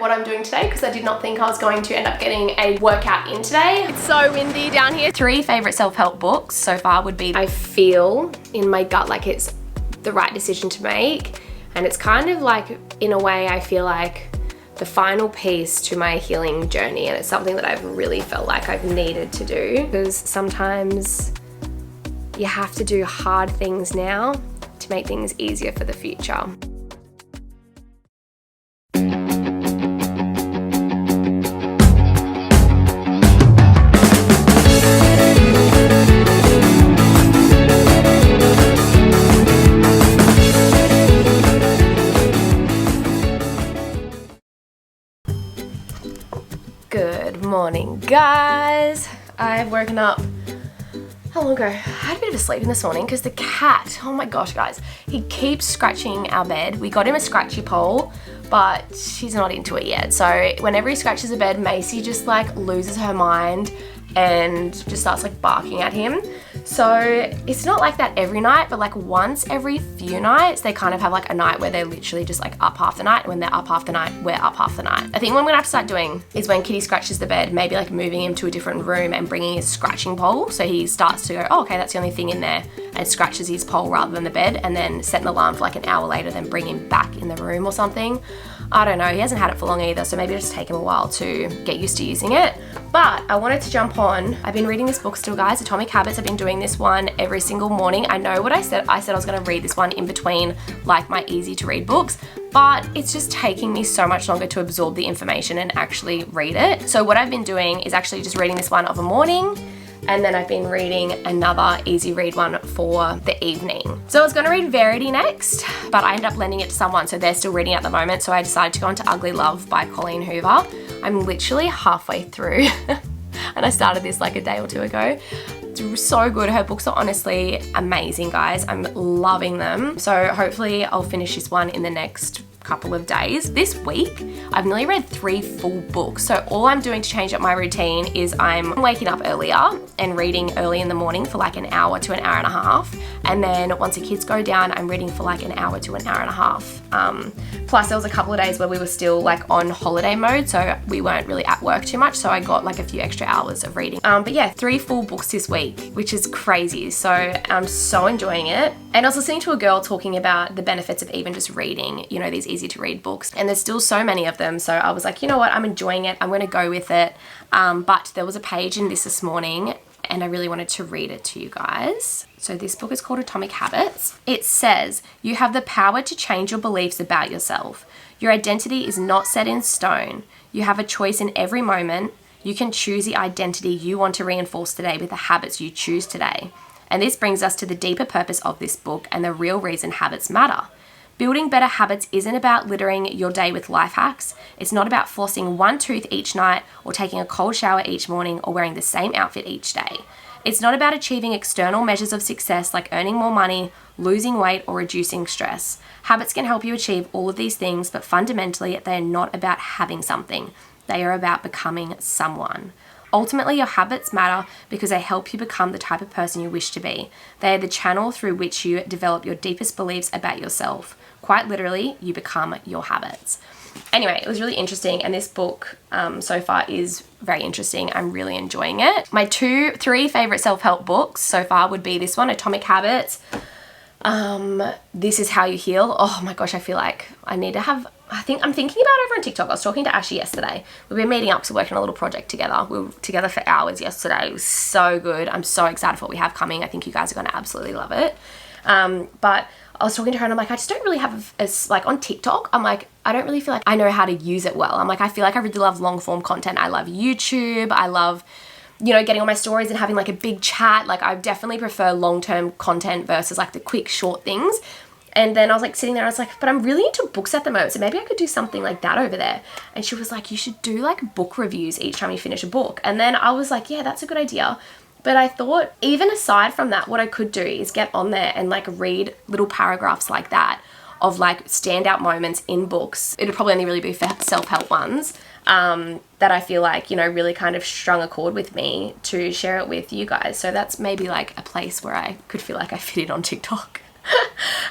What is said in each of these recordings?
what I'm doing today because I did not think I was going to end up getting a workout in today. It's so windy down here. 3 favorite self-help books so far would be, I feel in my gut like it's the right decision to make, and it's kind of like, in a way, I feel like the final piece to my healing journey, and it's something that I've really felt like I've needed to do, because sometimes you have to do hard things now to make things easier for the future. Good morning, guys. I've woken up, how long ago? I had a bit of a sleep in this morning because the cat, oh my gosh, guys, he keeps scratching our bed. We got him a scratchy pole, but she's not into it yet. So whenever he scratches the bed, Macy just like loses her mind and just starts like barking at him. So it's not like that every night, but like once every few nights, they kind of have like a night where they're literally just like up half the night. When they're up half the night, we're up half the night. I think what I'm gonna have to start doing is when Kitty scratches the bed, maybe like moving him to a different room and bringing his scratching pole. So he starts to go, oh, okay, that's the only thing in there, and scratches his pole rather than the bed, and then set an alarm for like an hour later, then bring him back in the room or something. I don't know, he hasn't had it for long either, so maybe it'll just take him a while to get used to using it. But I wanted to jump on. I've been reading this book still, guys, Atomic Habits. I've been doing this one every single morning. I know what I said. I said I was gonna read this one in between like my easy to read books, but it's just taking me so much longer to absorb the information and actually read it. So what I've been doing is actually just reading this one of a morning, and then I've been reading another easy read one for the evening. So I was gonna read Verity next, but I ended up lending it to someone, so they're still reading at the moment, so I decided to go into Ugly Love by Colleen Hoover. I'm literally halfway through, and I started this like a day or two ago. It's so good. Her books are honestly amazing, guys. I'm loving them. So hopefully I'll finish this one in the next couple of days. This week, I've nearly read 3 full books. So all I'm doing to change up my routine is I'm waking up earlier and reading early in the morning for like an hour to an hour and a half. And then once the kids go down, I'm reading for like an hour to an hour and a half. Plus there was a couple of days where we were still like on holiday mode, so we weren't really at work too much. So I got like a few extra hours of reading. But yeah, 3 full books this week, which is crazy. So I'm so enjoying it. And I was listening to a girl talking about the benefits of even just reading, you know, these easy to read books, and there's still so many of them. So I was like, you know what, I'm enjoying it, I'm going to go with it. But there was a page in this morning, and I really wanted to read it to you guys. So this book is called Atomic Habits. It says, you have the power to change your beliefs about yourself. Your identity is not set in stone. You have a choice in every moment. You can choose the identity you want to reinforce today with the habits you choose today. And this brings us to the deeper purpose of this book and the real reason habits matter. Building better habits isn't about littering your day with life hacks. It's not about flossing one tooth each night or taking a cold shower each morning or wearing the same outfit each day. It's not about achieving external measures of success like earning more money, losing weight, or reducing stress. Habits can help you achieve all of these things, but fundamentally, they are not about having something. They are about becoming someone. Ultimately, your habits matter because they help you become the type of person you wish to be. They are the channel through which you develop your deepest beliefs about yourself. Quite literally, you become your habits. Anyway, it was really interesting, and this book so far is very interesting. I'm really enjoying it. My 3 favorite self-help books so far would be this one, Atomic Habits. This Is How You Heal. Oh my gosh, I feel like I need to have, I'm thinking about it over on TikTok. I was talking to Ashley yesterday. We've been meeting up to work on a little project together. We were together for hours yesterday. It was so good. I'm so excited for what we have coming. I think you guys are going to absolutely love it. But I was talking to her and I'm like, I just don't really have like on TikTok, I'm like, I don't really feel like I know how to use it well. I'm like, I feel like I really love long form content. I love YouTube. I love, you know, getting on my stories and having like a big chat. Like I definitely prefer long-term content versus like the quick short things. And then I was like sitting there, I was like, but I'm really into books at the moment, so maybe I could do something like that over there. And she was like, you should do like book reviews each time you finish a book. And then I was like, yeah, that's a good idea. But I thought, even aside from that, what I could do is get on there and like read little paragraphs like that of like standout moments in books. It'd probably only really be for self-help ones that I feel like, you know, really kind of strung a chord with me to share it with you guys. So that's maybe like a place where I could feel like I fit in on TikTok.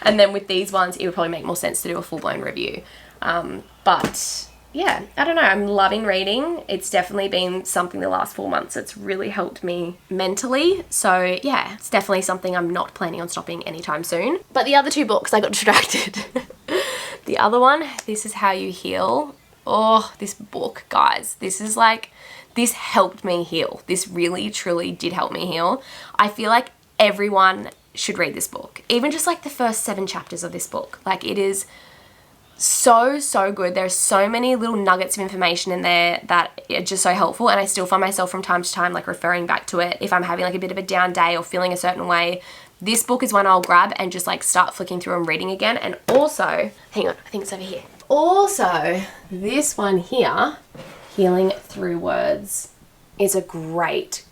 And then with these ones, it would probably make more sense to do a full-blown review. But yeah, I don't know, I'm loving reading. It's definitely been something the last 4 months that's really helped me mentally. So yeah, it's definitely something I'm not planning on stopping anytime soon. But the other 2 books, I got distracted. The other one, This Is How You Heal. Oh, this book, guys, this helped me heal. This really, truly did help me heal. I feel like everyone should read this book. Even just like the first 7 chapters of this book. Like, it is so good. There's so many little nuggets of information in there that are just so helpful, and I still find myself from time to time like referring back to it if I'm having like a bit of a down day or feeling a certain way. This book is one I'll grab and just like start flicking through and reading again. And also, hang on, I think it's over here. Also, this one here, Healing Through Words, is a great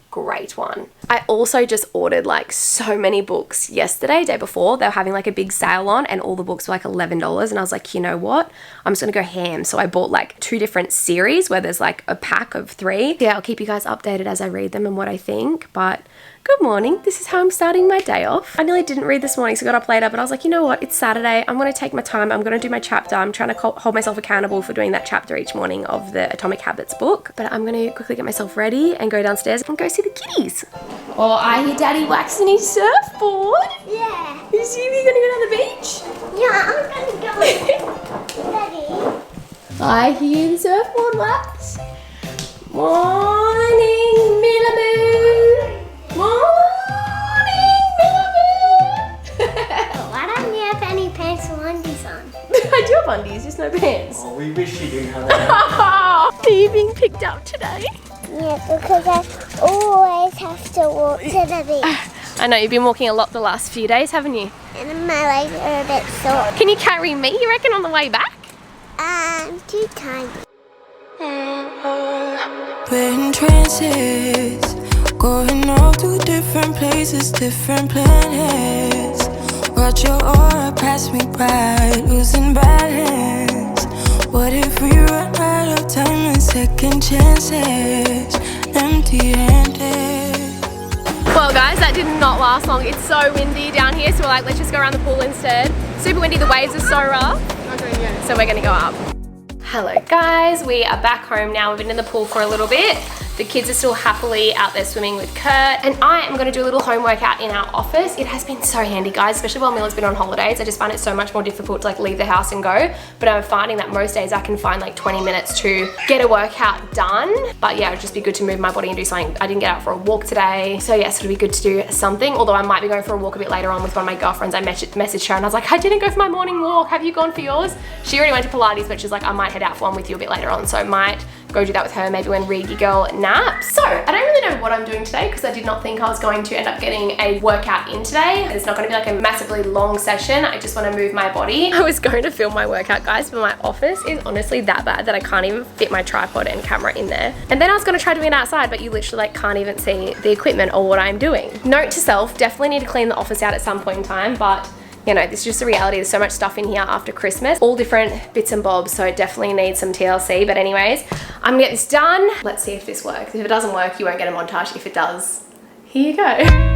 one. I also just ordered like so many books yesterday, day before. They were having like a big sale on, and all the books were like $11, and I was like, you know what, I'm just gonna go ham. So I bought like 2 different series where there's like a pack of 3. Yeah, I'll keep you guys updated as I read them and what I think. But good morning, this is how I'm starting my day off. I nearly didn't read this morning, so I got up later, but I was like, you know what, it's Saturday, I'm gonna take my time, I'm gonna do my chapter. I'm trying to hold myself accountable for doing that chapter each morning of the Atomic Habits book. But I'm gonna quickly get myself ready and go downstairs and go see the kitties. Oh, I hear Daddy waxing his surfboard. Yeah. Is he gonna go down the beach? Yeah, I'm gonna go. Daddy. I hear the surfboard wax. Morning, Millaboo. Morning, Millaboo. Why don't you have any pants or undies on? I do have undies, just no pants. Oh, we wish you didn't have that. Are you being picked up today? Yeah, because I always have to walk to the beach. I know, you've been walking a lot the last few days, haven't you? And my legs are a bit sore. Can you carry me, you reckon, on the way back? I'm too tiny. We're in trances, going off to different places, different planets. Watch your aura pass me by, losing balance. What if we run out of time and second chances, empty-handed? Well guys, that did not last long. It's so windy down here, so we're like, let's just go around the pool instead. Super windy, the waves are so rough. So we're gonna go up. Hello guys, we are back home now. We've been in the pool for a little bit. The kids are still happily out there swimming with Kurt, and I am gonna do a little home workout in our office. It has been so handy, guys, especially while Milla's been on holidays. I just find it so much more difficult to like leave the house and go, but I'm finding that most days I can find like 20 minutes to get a workout done. But yeah, it'd just be good to move my body and do something. I didn't get out for a walk today, so yes, it'll be good to do something, although I might be going for a walk a bit later on with one of my girlfriends. I messaged her and I was like, I didn't go for my morning walk, have you gone for yours? She already went to Pilates, but she's like, I might head out for one with you a bit later on, so I might go do that with her, maybe when Reedy girl naps. So I don't really know what I'm doing today because I did not think I was going to end up getting a workout in today. It's not going to be like a massively long session. I just want to move my body. I was going to film my workout, guys, but my office is honestly that bad that I can't even fit my tripod and camera in there. And then I was going to try doing it outside, but you literally like can't even see the equipment or what I'm doing. Note to self, definitely need to clean the office out at some point in time, but you know, this is just the reality. There's so much stuff in here after Christmas, all different bits and bobs, so it definitely needs some TLC. But anyways, I'm gonna get this done. Let's see if this works. If it doesn't work, you won't get a montage. If it does, here you go.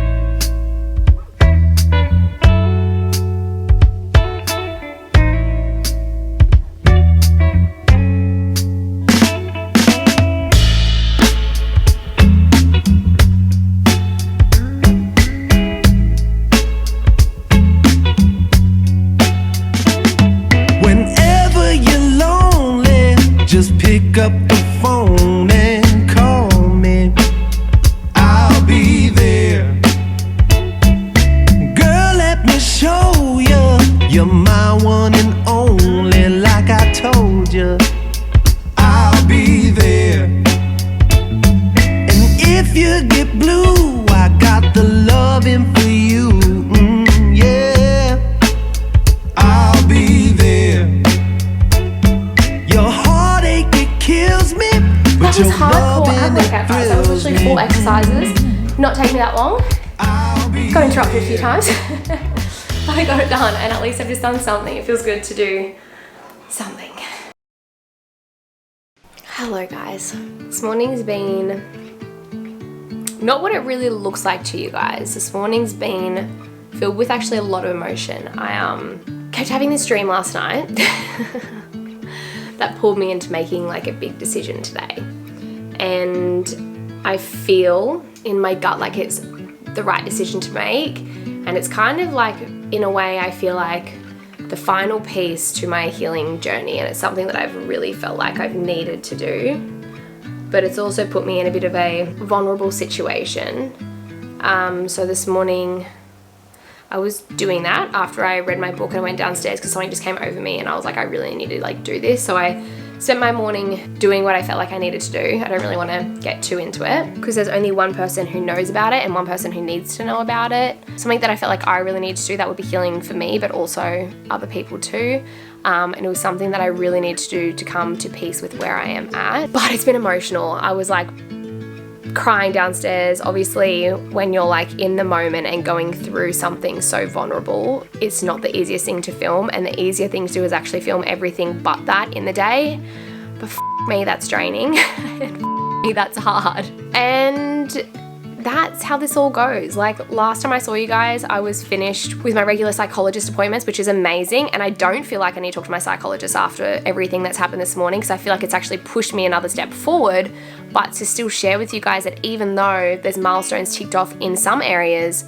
Just pick up the phone and call me. I'll be there. Girl, let me show you. You're my one and only, like I told you. I'll be there. And if you get blue, I got the loving for you. Yeah, I'll be there. Your heartache, it kills me. That was hardcore ab workout, guys. That was literally 4 exercises. Not taking me that long. Got interrupted a few times. But I got it done, and at least I've just done something. It feels good to do something. Hello guys. This morning's been not what it really looks like to you guys. This morning's been filled with actually a lot of emotion. I kept having this dream last night that pulled me into making like a big decision today. And I feel in my gut like it's the right decision to make. And it's kind of like, in a way, I feel like the final piece to my healing journey, and it's something that I've really felt like I've needed to do. But it's also put me in a bit of a vulnerable situation. So this morning I was doing that after I read my book, and I went downstairs because something just came over me and I was like, I really need to like do this. So I spent my morning doing what I felt like I needed to do. I don't really want to get too into it because there's only one person who knows about it and one person who needs to know about it. Something that I felt like I really need to do that would be healing for me, but also other people too. And it was something that I really need to do to come to peace with where I am at. But it's been emotional. I was like crying downstairs. Obviously, when you're like in the moment and going through something so vulnerable, it's not the easiest thing to film, and the easier thing to do is actually film everything but that in the day. But me, that's draining. Me, that's hard. And that's how this all goes. Like last time I saw you guys, I was finished with my regular psychologist appointments, which is amazing. And I don't feel like I need to talk to my psychologist after everything that's happened this morning, because I feel like it's actually pushed me another step forward. But to still share with you guys that even though there's milestones ticked off in some areas,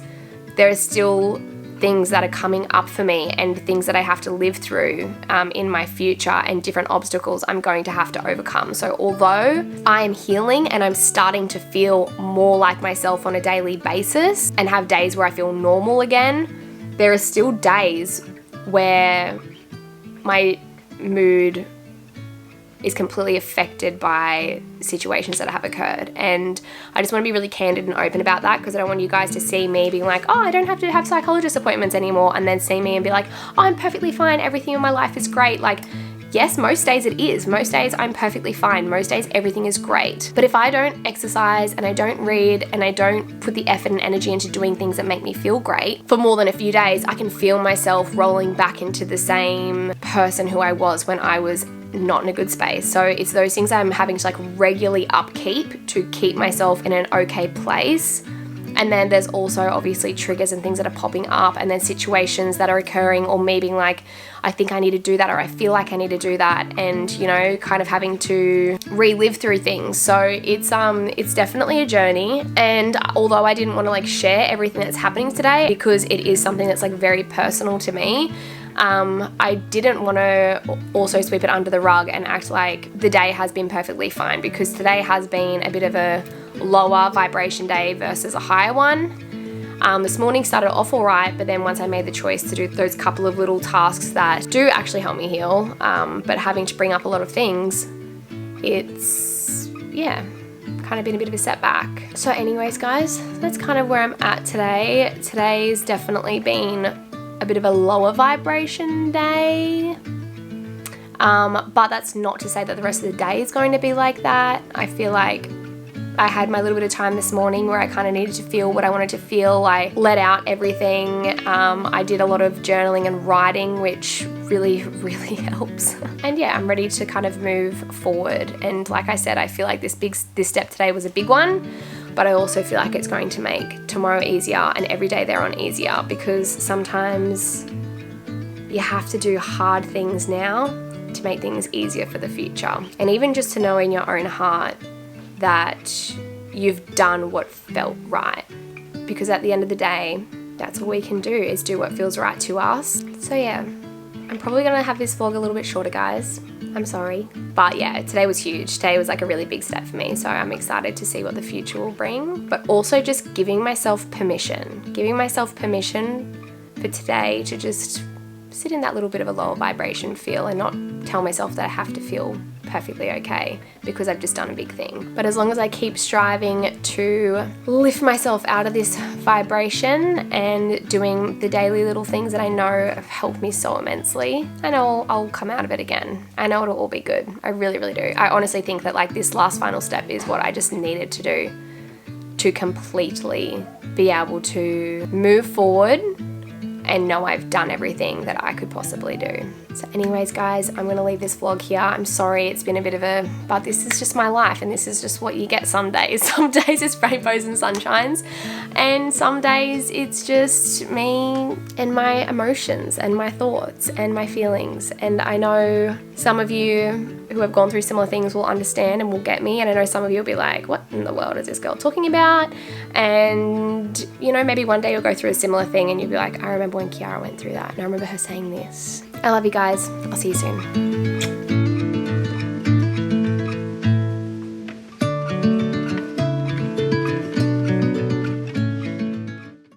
there are still things that are coming up for me and things that I have to live through in my future, and different obstacles I'm going to have to overcome. So although I am healing and I'm starting to feel more like myself on a daily basis and have days where I feel normal again, there are still days where my mood is completely affected by situations that have occurred. And I just want to be really candid and open about that, because I don't want you guys to see me being like, oh, I don't have to have psychologist appointments anymore, and then see me and be like, oh, I'm perfectly fine, everything in my life is great. Like, yes, most days it is. Most days I'm perfectly fine. Most days everything is great. But if I don't exercise and I don't read and I don't put the effort and energy into doing things that make me feel great for more than a few days, I can feel myself rolling back into the same person who I was when I was not in a good space. So it's those things I'm having to like regularly upkeep to keep myself in an okay place. And then there's also obviously triggers and things that are popping up, and then situations that are occurring, or me being like, I think I need to do that, or I feel like I need to do that, and you know, kind of having to relive through things. So it's definitely a journey. And although I didn't want to like share everything that's happening today, because it is something that's like very personal to me, I didn't want to also sweep it under the rug and act like the day has been perfectly fine, because today has been a bit of a lower vibration day versus a higher one. This morning started off all right, but then once I made the choice to do those couple of little tasks that do actually help me heal, but having to bring up a lot of things, it's, yeah, kind of been a bit of a setback. So anyways, guys, that's kind of where I'm at today. Today's definitely been a bit of a lower vibration day, but that's not to say that the rest of the day is going to be like that. I feel like I had my little bit of time this morning where I kind of needed to feel what I wanted to feel. I let out everything. I did a lot of journaling and writing, which really, really helps. And yeah, I'm ready to kind of move forward. And like I said, I feel like this step today was a big one, but I also feel like it's going to make tomorrow easier and every day thereon easier, because sometimes you have to do hard things now to make things easier for the future. And even just to know in your own heart that you've done what felt right, because at the end of the day, that's all we can do, is do what feels right to us. So yeah, I'm probably gonna have this vlog a little bit shorter, guys. I'm sorry. But yeah, today was huge. Today was like a really big step for me. So I'm excited to see what the future will bring, but also just giving myself permission for today to just sit in that little bit of a lower vibration feel, and not tell myself that I have to feel perfectly okay because I've just done a big thing. But as long as I keep striving to lift myself out of this vibration and doing the daily little things that I know have helped me so immensely, I know I'll come out of it again. I know it'll all be good. I really, really do. I honestly think that like this last final step is what I just needed to do to completely be able to move forward and know I've done everything that I could possibly do. So anyways, guys, I'm gonna leave this vlog here. I'm sorry it's been a bit of a, but this is just my life, and this is just what you get some days. Some days it's rainbows and sunshines, and some days it's just me and my emotions and my thoughts and my feelings. And I know some of you who have gone through similar things will understand and will get me. And I know some of you will be like, what in the world is this girl talking about? And, you know, maybe one day you'll go through a similar thing and you'll be like, I remember when Keiara went through that and I remember her saying this. I love you guys. I'll see you soon.